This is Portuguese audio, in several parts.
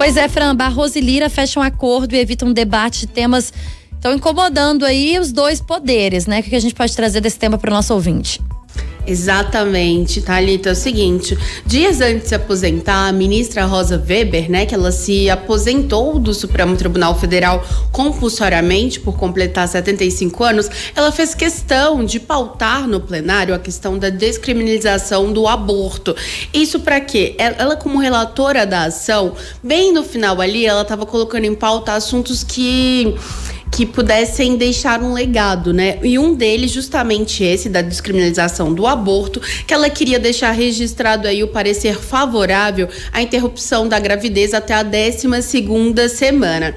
Pois é, Fran, Barroso e Lira fecham acordo e evitam um debate de temas que estão incomodando aí os dois poderes, né? O que a gente pode trazer desse tema para o nosso ouvinte? Exatamente, Thalita. É o seguinte, dias antes de se aposentar, a ministra Rosa Weber, né, que ela se aposentou do Supremo Tribunal Federal compulsoriamente por completar 75 anos, ela fez questão de pautar no plenário a questão da descriminalização do aborto. Isso para quê? Ela, como relatora da ação, bem no final ali, ela estava colocando em pauta assuntos que pudessem deixar um legado, né? E um deles, justamente esse, da descriminalização do aborto, que ela queria deixar registrado aí o parecer favorável à interrupção da gravidez até a 12ª semana.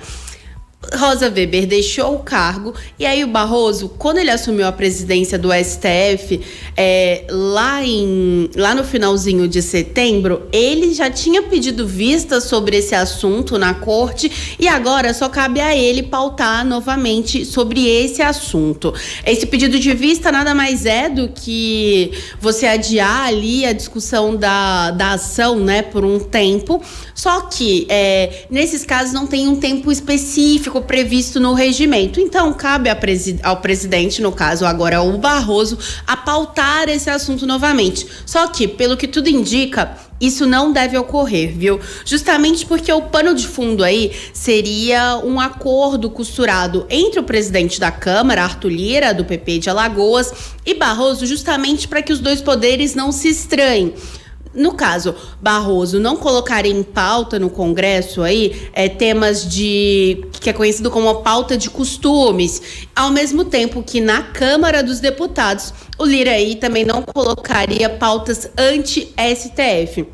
Rosa Weber deixou o cargo e aí o Barroso, quando ele assumiu a presidência do STF, lá no finalzinho de setembro, ele já tinha pedido vista sobre esse assunto na corte e agora só cabe a ele pautar novamente sobre esse assunto. Esse pedido de vista nada mais é do que você adiar ali a discussão da ação, né, por um tempo, só que nesses casos não tem um tempo específico previsto no regimento. Então, cabe ao presidente, no caso agora o Barroso, a pautar esse assunto novamente. Só que, pelo que tudo indica, isso não deve ocorrer, viu? Justamente porque o pano de fundo aí seria um acordo costurado entre o presidente da Câmara, Arthur Lira, do PP de Alagoas, e Barroso, justamente para que os dois poderes não se estranhem. No caso, Barroso não colocaria em pauta no Congresso aí temas que é conhecido como a pauta de costumes, ao mesmo tempo que na Câmara dos Deputados, o Lira aí também não colocaria pautas anti-STF.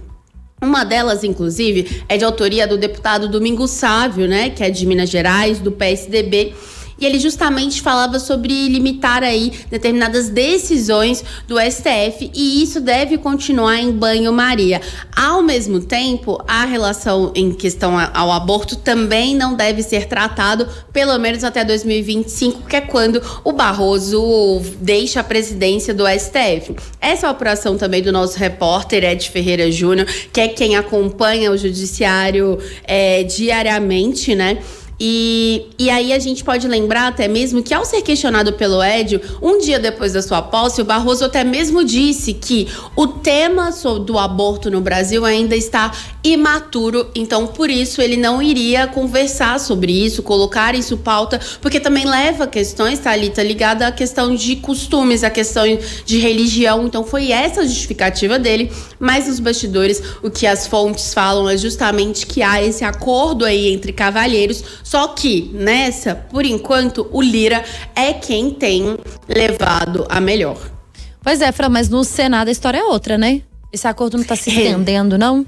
Uma delas, inclusive, é de autoria do deputado Domingos Sávio, né, que é de Minas Gerais, do PSDB. E ele justamente falava sobre limitar aí determinadas decisões do STF e isso deve continuar em banho-maria. Ao mesmo tempo, a relação em questão ao aborto também não deve ser tratado, pelo menos até 2025, que é quando o Barroso deixa a presidência do STF. Essa é a apuração também do nosso repórter Ed Ferreira Júnior, que é quem acompanha o judiciário diariamente, né? E aí a gente pode lembrar até mesmo que ao ser questionado pelo Edio, um dia depois da sua posse, o Barroso até mesmo disse que o tema do aborto no Brasil ainda está imaturo, então por isso ele não iria conversar sobre isso, colocar isso em pauta, porque também leva questões, Thalita, ligada à questão de costumes, à questão de religião, então foi essa a justificativa dele, mas nos bastidores o que as fontes falam é justamente que há esse acordo aí entre cavalheiros. Só que, nessa, por enquanto, o Lira é quem tem levado a melhor. Pois é, Fran, mas no Senado a história é outra, né? Esse acordo não tá se estendendo, não?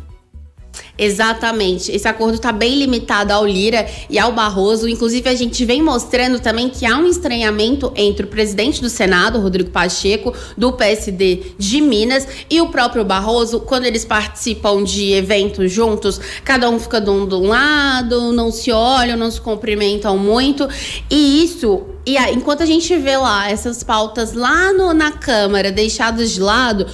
Exatamente, esse acordo está bem limitado ao Lira e ao Barroso. Inclusive a gente vem mostrando também que há um estranhamento entre o presidente do Senado, Rodrigo Pacheco, do PSD de Minas, e o próprio Barroso. Quando eles participam de eventos juntos, cada um fica de um lado, não se olham, não se cumprimentam muito, e enquanto a gente vê lá essas pautas lá na Câmara deixadas de lado,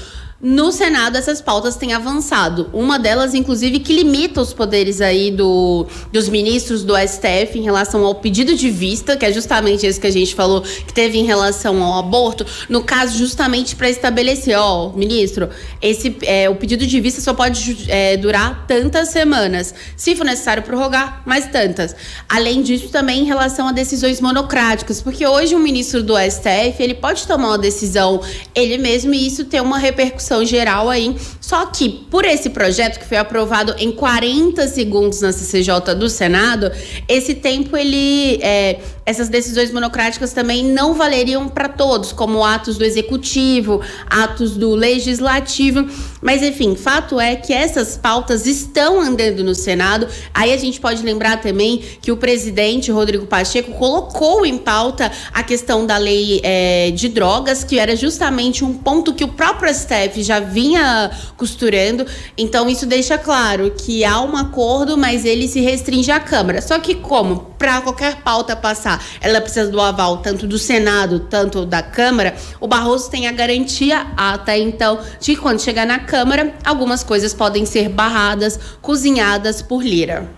no Senado, essas pautas têm avançado. Uma delas, inclusive, que limita os poderes aí dos ministros do STF em relação ao pedido de vista, que é justamente esse que a gente falou, que teve em relação ao aborto. No caso, justamente para estabelecer, ministro, o pedido de vista só pode durar tantas semanas. Se for necessário prorrogar, mais tantas. Além disso, também em relação a decisões monocráticas, porque hoje o ministro do STF, ele pode tomar uma decisão ele mesmo e isso tem uma repercussão geral aí, só que por esse projeto que foi aprovado em 40 segundos na CCJ do Senado, esse tempo essas decisões monocráticas também não valeriam para todos, como atos do Executivo, atos do Legislativo, mas enfim, fato é que essas pautas estão andando no Senado. Aí a gente pode lembrar também que o presidente Rodrigo Pacheco colocou em pauta a questão da lei de drogas, que era justamente um ponto que o próprio STF já vinha costurando, então isso deixa claro que há um acordo, mas ele se restringe à Câmara. Só que como para qualquer pauta passar, ela precisa do aval tanto do Senado, tanto da Câmara, o Barroso tem a garantia até então de que quando chegar na Câmara, algumas coisas podem ser barradas, cozinhadas por Lira.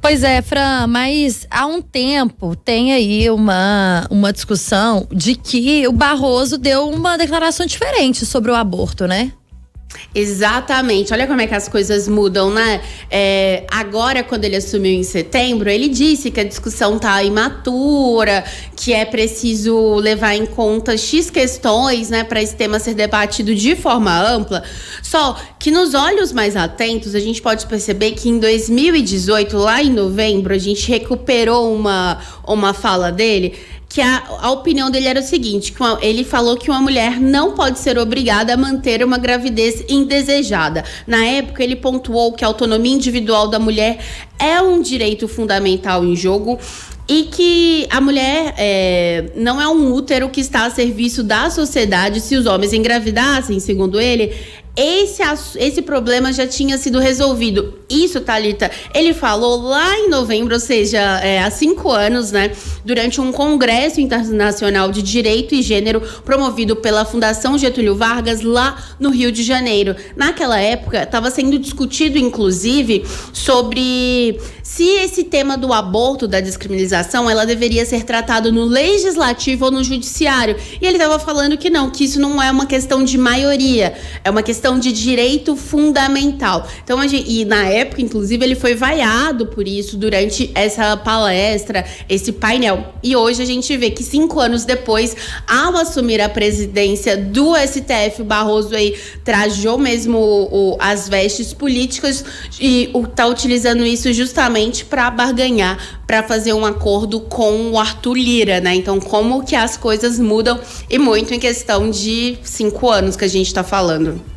Pois é, Fran, mas há um tempo tem aí uma discussão de que o Barroso deu uma declaração diferente sobre o aborto, né? Exatamente, olha como é que as coisas mudam, né? Agora, quando ele assumiu em setembro, ele disse que a discussão tá imatura, que é preciso levar em conta X questões, né, para esse tema ser debatido de forma ampla. Só que nos olhos mais atentos, a gente pode perceber que em 2018, lá em novembro, a gente recuperou uma fala dele, que a opinião dele era o seguinte, que ele falou que uma mulher não pode ser obrigada a manter uma gravidez indesejada. Na época, ele pontuou que a autonomia individual da mulher é um direito fundamental em jogo e que a mulher não é um útero que está a serviço da sociedade. Se os homens engravidassem, segundo ele, esse problema já tinha sido resolvido. Isso, Thalita, ele falou lá em novembro, ou seja, há 5 anos, né? Durante um congresso internacional de direito e gênero promovido pela Fundação Getúlio Vargas lá no Rio de Janeiro. Naquela época, estava sendo discutido, inclusive, sobre se esse tema do aborto, da descriminalização, ela deveria ser tratado no legislativo ou no judiciário. E ele estava falando que não, que isso não é uma questão de maioria, é uma questão de direito fundamental. Então, e na época, inclusive, ele foi vaiado por isso durante essa palestra, esse painel. E hoje a gente vê que 5 anos depois, ao assumir a presidência do STF, o Barroso aí trajou mesmo as vestes políticas e tá utilizando isso justamente para barganhar, para fazer um acordo com o Arthur Lira, né? Então, como que as coisas mudam, e muito em questão de 5 anos que a gente tá falando.